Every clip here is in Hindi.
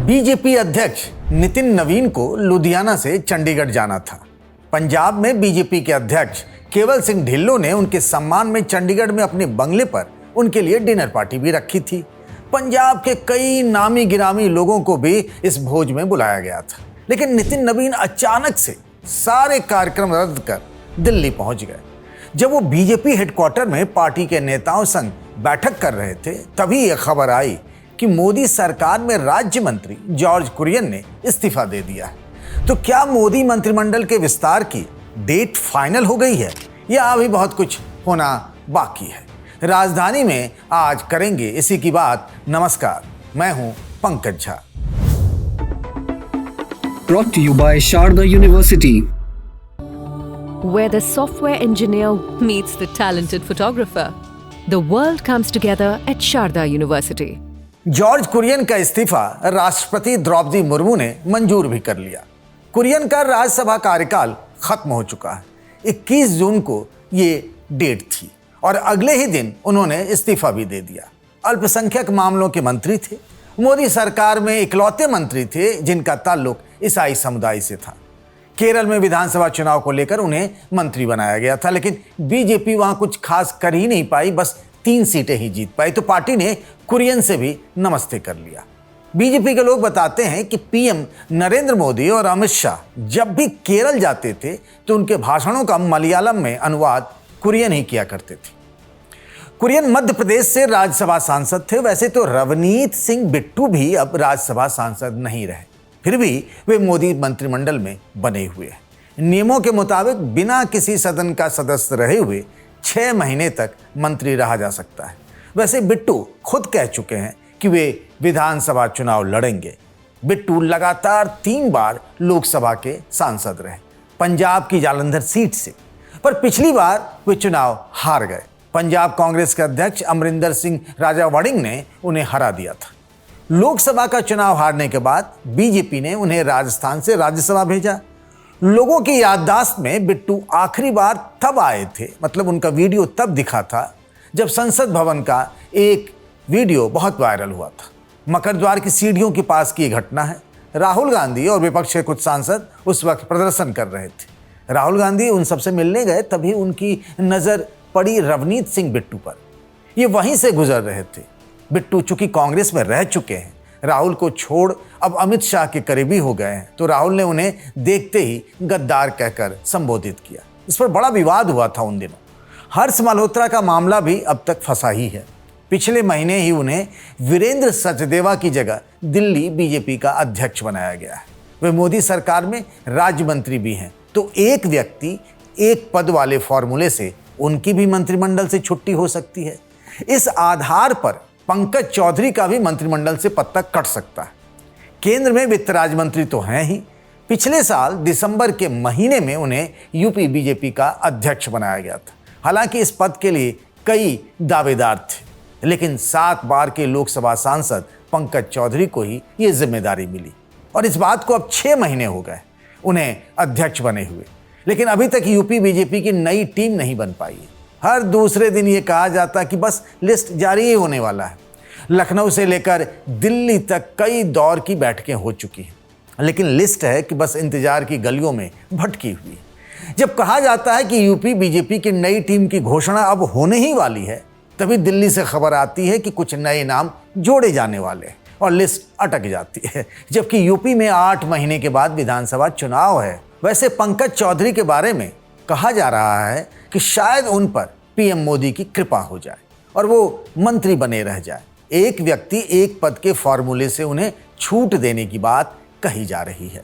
बीजेपी अध्यक्ष नितिन नवीन को लुधियाना से चंडीगढ़ जाना था। पंजाब में बीजेपी के अध्यक्ष केवल सिंह ढिल्लों ने उनके सम्मान में चंडीगढ़ में अपने बंगले पर उनके लिए डिनर पार्टी भी रखी थी। पंजाब के कई नामी गिरामी लोगों को भी इस भोज में बुलाया गया था, लेकिन नितिन नवीन अचानक से सारे कार्यक्रम रद्द कर दिल्ली पहुंच गए। जब वो बीजेपी हेडक्वार्टर में पार्टी के नेताओं संग बैठक कर रहे थे, तभी यह खबर आई कि मोदी सरकार में राज्य मंत्री जॉर्ज कुरियन ने इस्तीफा दे दिया है। तो क्या मोदी मंत्रिमंडल के विस्तार की डेट फाइनल हो गई है या अभी बहुत कुछ होना बाकी है? राजधानी में आज करेंगे इसी की बात। नमस्कार, मैं हूं Pankaj Jha. Brought to you by Sharda University, where the software engineer meets the talented photographer. The world comes together at Sharda University. George Kurian का इस्तीफा राष्ट्रपति द्रौपदी मुर्मू ने मंजूर भी कर लिया। कुरियन का राज्यसभा कार्यकाल खत्म हो चुका है। 21 जून को ये डेट थी और अगले ही दिन उन्होंने इस्तीफा भी दे दिया। अल्पसंख्यक मामलों के मंत्री थे। मोदी सरकार में इकलौते मंत्री थे जिनका ताल्लुक ईसाई समुदाय से था। केरल में विधानसभा चुनाव को लेकर उन्हें मंत्री बनाया गया था, लेकिन बीजेपी वहां कुछ खास कर ही नहीं पाई, बस 3 सीटें ही जीत पाई। तो पार्टी ने कुरियन से भी नमस्ते कर लिया। बीजेपी के लोग बताते हैं कि पीएम नरेंद्र मोदी और अमित शाह जब भी केरल जाते थे तो उनके भाषणों का मलयालम में अनुवाद कुरियन ही किया करते थे। कुरियन मध्य प्रदेश से राज्यसभा सांसद थे। वैसे तो रवनीत सिंह बिट्टू भी अब राज्यसभा सांसद नहीं रहे, फिर भी वे मोदी मंत्रिमंडल में बने हुए हैं। नियमों के मुताबिक बिना किसी सदन का सदस्य रहे हुए 6 महीने तक मंत्री रहा जा सकता है। वैसे बिट्टू खुद कह चुके हैं कि वे विधानसभा चुनाव लड़ेंगे। बिट्टू लगातार 3 बार लोकसभा के सांसद रहे, पंजाब की जालंधर सीट से, पर पिछली बार वे चुनाव हार गए। पंजाब कांग्रेस के अध्यक्ष अमरिंदर सिंह राजा वड़िंग ने उन्हें हरा दिया था। लोकसभा का चुनाव हारने के बाद बीजेपी ने उन्हें राजस्थान से राज्यसभा भेजा। लोगों की याददाश्त में बिट्टू आखिरी बार तब आए थे, मतलब उनका वीडियो तब दिखा था जब संसद भवन का एक वीडियो बहुत वायरल हुआ था। मकर द्वार की सीढ़ियों के पास की घटना है। राहुल गांधी और विपक्ष के कुछ सांसद उस वक्त प्रदर्शन कर रहे थे। राहुल गांधी उन सबसे मिलने गए, तभी उनकी नज़र पड़ी रवनीत सिंह बिट्टू पर। ये वहीं से गुजर रहे थे। बिट्टू चूंकि कांग्रेस में रह चुके हैं, राहुल को छोड़ अब अमित शाह के करीबी हो गए हैं, तो राहुल ने उन्हें देखते ही गद्दार कहकर संबोधित किया। इस पर बड़ा विवाद हुआ था उन दिनों। हर्ष मल्होत्रा का मामला भी अब तक फंसा ही है। पिछले महीने ही उन्हें वीरेंद्र सचदेवा की जगह दिल्ली बीजेपी का अध्यक्ष बनाया गया है। वे मोदी सरकार में राज्य मंत्री भी हैं, तो एक व्यक्ति एक पद वाले फॉर्मूले से उनकी भी मंत्रिमंडल से छुट्टी हो सकती है। इस आधार पर पंकज चौधरी का भी मंत्रिमंडल से पत्ता कट सकता है। केंद्र में वित्त राज्य मंत्री तो हैं ही। पिछले साल दिसंबर के महीने में उन्हें यूपी बीजेपी का अध्यक्ष बनाया गया था। हालांकि इस पद के लिए कई दावेदार थे, लेकिन 7 बार के लोकसभा सांसद पंकज चौधरी को ही ये जिम्मेदारी मिली और इस बात को अब 6 महीने हो गए उन्हें अध्यक्ष बने हुए, लेकिन अभी तक यूपी बीजेपी की नई टीम नहीं बन पाई है। हर दूसरे दिन ये कहा जाता कि बस लिस्ट जारी ही होने वाला है। लखनऊ से लेकर दिल्ली तक कई दौर की बैठकें हो चुकी हैं, लेकिन लिस्ट है कि बस इंतजार की गलियों में भटकी हुई है। जब कहा जाता है कि यूपी बीजेपी की नई टीम की घोषणा अब होने ही वाली है, तभी दिल्ली से खबर आती है कि कुछ नए नाम जोड़े जाने वाले हैं और लिस्ट अटक जाती है, जबकि यूपी में 8 महीने के बाद विधानसभा चुनाव है। वैसे पंकज चौधरी के बारे में कहा जा रहा है कि शायद उन पर पीएम मोदी की कृपा हो जाए और वो मंत्री बने रह जाए। एक व्यक्ति एक पद के फॉर्मूले से उन्हें छूट देने की बात कही जा रही है।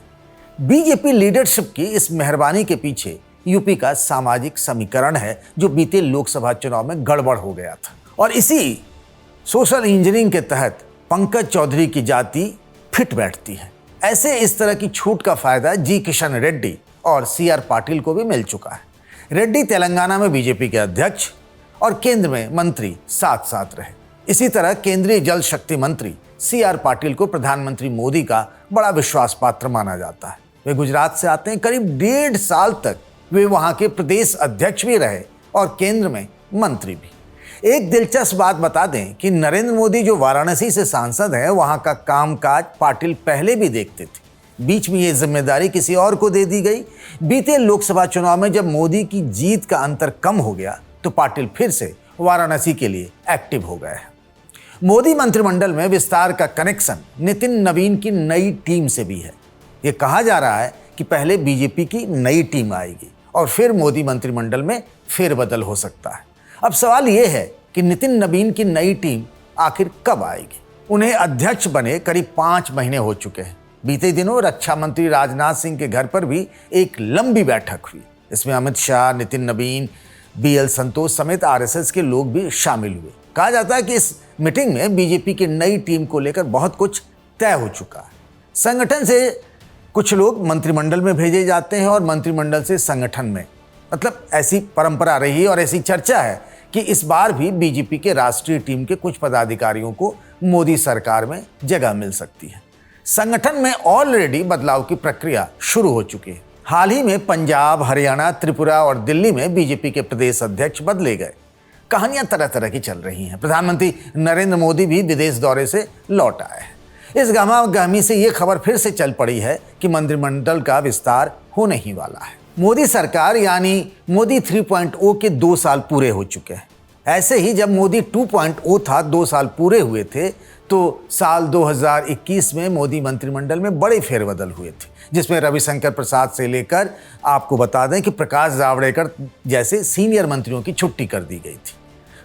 बीजेपी लीडरशिप की इस मेहरबानी के पीछे यूपी का सामाजिक समीकरण है जो बीते लोकसभा चुनाव में गड़बड़ हो गया था, और इसी सोशल इंजीनियरिंग के तहत पंकज चौधरी की जाति फिट बैठती है। ऐसे इस तरह की छूट का फायदा जी किशन रेड्डी और सीआर पाटिल को भी मिल चुका है। रेड्डी तेलंगाना में बीजेपी के अध्यक्ष और केंद्र में मंत्री साथ साथ रहे। इसी तरह केंद्रीय जल शक्ति मंत्री सीआर पाटिल को प्रधानमंत्री मोदी का बड़ा विश्वास पात्र माना जाता है। वे गुजरात से आते हैं। करीब 1.5 साल तक वे वहां के प्रदेश अध्यक्ष भी रहे और केंद्र में मंत्री भी। एक दिलचस्प बात बता दें कि नरेंद्र मोदी जो वाराणसी से सांसद हैं, वहां का कामकाज पाटिल पहले भी देखते थे। बीच में ये जिम्मेदारी किसी और को दे दी गई। बीते लोकसभा चुनाव में जब मोदी की जीत का अंतर कम हो गया तो पाटिल फिर से वाराणसी के लिए एक्टिव हो गए हैं। मोदी मंत्रिमंडल में विस्तार का कनेक्शन नितिन नवीन की नई टीम से भी है। ये कहा जा रहा है कि पहले बीजेपी की नई टीम आएगी और फिर मोदी मंत्रिमंडल में फेरबदल हो सकता है। अब सवाल यह है कि नितिन नवीन की नई टीम आखिर कब आएगी। उन्हें अध्यक्ष बने करीब 5 महीने हो चुके हैं। बीते दिनों रक्षा मंत्री राजनाथ सिंह के घर पर भी एक लंबी बैठक हुई। इसमें अमित शाह, नितिन नवीन, BL संतोष समेत RSS के लोग भी शामिल हुए। कहा जाता है कि इस मीटिंग में बीजेपी की नई टीम को लेकर बहुत कुछ तय हो चुका है। संगठन से कुछ लोग मंत्रिमंडल में भेजे जाते हैं और मंत्रिमंडल से संगठन में, मतलब ऐसी परंपरा रही है और ऐसी चर्चा है कि इस बार भी बीजेपी के राष्ट्रीय टीम के कुछ पदाधिकारियों को मोदी सरकार में जगह मिल सकती है। संगठन में ऑलरेडी बदलाव की प्रक्रिया शुरू हो चुकी है। हाल ही में पंजाब, हरियाणा, त्रिपुरा और दिल्ली में बीजेपी के प्रदेश अध्यक्ष बदले गए। कहानियां तरह तरह की चल रही हैं। प्रधानमंत्री नरेंद्र मोदी भी विदेश दौरे से लौट आए हैं। इस गहमागहमी से ये खबर फिर से चल पड़ी है कि मंत्रिमंडल का विस्तार होने ही वाला है। मोदी सरकार यानी मोदी 3.0 के 2 साल पूरे हो चुके हैं। ऐसे ही जब मोदी 2.0 था, 2 साल पूरे हुए थे, तो साल 2021 में मोदी मंत्रिमंडल में बड़े फेरबदल हुए थे, जिसमें रविशंकर प्रसाद से लेकर आपको बता दें कि प्रकाश जावड़ेकर जैसे सीनियर मंत्रियों की छुट्टी कर दी गई थी।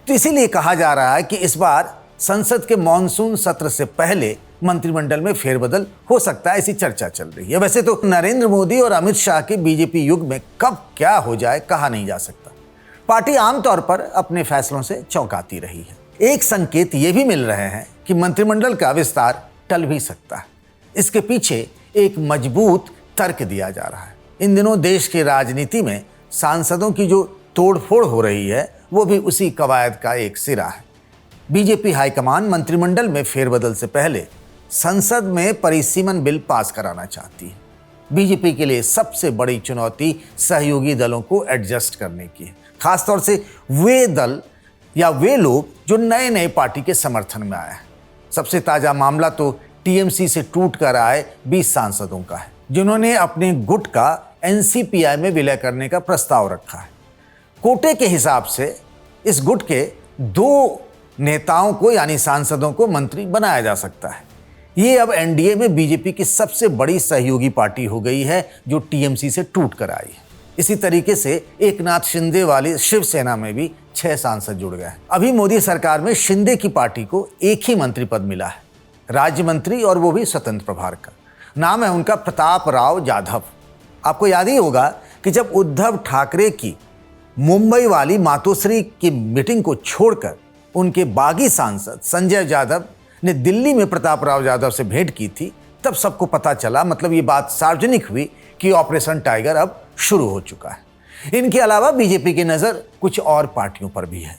तो इसीलिए कहा जा रहा है कि इस बार संसद के मॉनसून सत्र से पहले मंत्रिमंडल में फेरबदल हो सकता है, ऐसी चर्चा चल रही है। वैसे तो नरेंद्र मोदी और अमित शाह के बीजेपी युग में कब क्या हो जाए कहा नहीं जा सकता। पार्टी आमतौर पर अपने फैसलों से चौंकाती रही है। एक संकेत ये भी मिल रहे हैं कि मंत्रिमंडल का विस्तार टल भी सकता है। इसके पीछे एक मजबूत तर्क दिया जा रहा है। इन दिनों देश की राजनीति में सांसदों की जो तोड़फोड़ हो रही है वो भी उसी कवायद का एक सिरा है। बीजेपी हाईकमान मंत्रिमंडल में फेरबदल से पहले संसद में परिसीमन बिल पास कराना चाहती है। बीजेपी के लिए सबसे बड़ी चुनौती सहयोगी दलों को एडजस्ट करने की है, खासतौर से वे दल या वे लोग जो नए नए पार्टी के समर्थन में आए हैं। सबसे ताजा मामला तो TMC से टूट कर आए 20 सांसदों का है, जिन्होंने अपने गुट का NCPI में विलय करने का प्रस्ताव रखा है। कोटे के हिसाब से इस गुट के 2 नेताओं को यानी सांसदों को मंत्री बनाया जा सकता है। ये अब NDA में बीजेपी की सबसे बड़ी सहयोगी पार्टी हो गई है, जो TMC से टूट कर आई है। इसी तरीके से एकनाथ शिंदे वाली शिवसेना में भी 6 सांसद जुड़ गए हैं। अभी मोदी सरकार में शिंदे की पार्टी को एक ही मंत्री पद मिला है, राज्य मंत्री, और वो भी स्वतंत्र प्रभार का। नाम है उनका प्रताप राव जाधव। आपको याद ही होगा कि जब उद्धव ठाकरे की मुंबई वाली मातोश्री की मीटिंग को छोड़कर उनके बागी सांसद संजय यादव ने दिल्ली में प्रताप राव जाधव से भेंट की थी, तब सबको पता चला, मतलब ये बात सार्वजनिक हुई कि ऑपरेशन टाइगर अब शुरू हो चुका है। इनके अलावा बीजेपी की नज़र कुछ और पार्टियों पर भी है।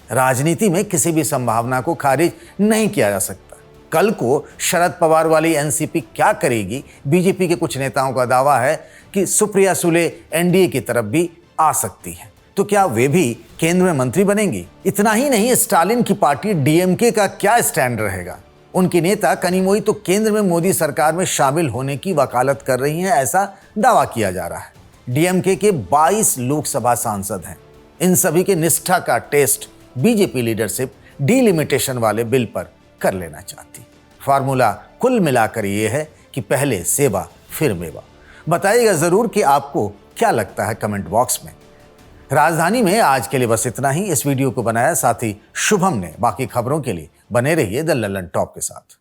राजनीति में किसी भी संभावना को खारिज नहीं किया जा सकता। कल को शरद पवार वाली NCP क्या करेगी? बीजेपी के कुछ नेताओं का दावा है कि सुप्रिया सुले NDA की तरफ भी आ सकती है। तो क्या वे भी केंद्र में मंत्री बनेंगी? इतना ही नहीं, स्टालिन की पार्टी DMK का क्या स्टैंड रहेगा? उनकी नेता कनिमोई तो केंद्र में मोदी सरकार में शामिल होने की वकालत कर रही हैं, ऐसा दावा किया जा रहा है। DMK के 22 लोकसभा सांसद हैं। इन सभी के निष्ठा का टेस्ट बीजेपी लीडरशिप डिलिमिटेशन वाले बिल पर कर लेना चाहती। फार्मूला कुल मिलाकर ये है कि पहले सेवा फिर मेवा। बताइएगा जरूर कि आपको क्या लगता है कमेंट बॉक्स में। राजधानी में आज के लिए बस इतना ही। इस वीडियो को बनाया साथी शुभम ने। बाकी खबरों के लिए बने रहिए द लल्लन टॉप के साथ।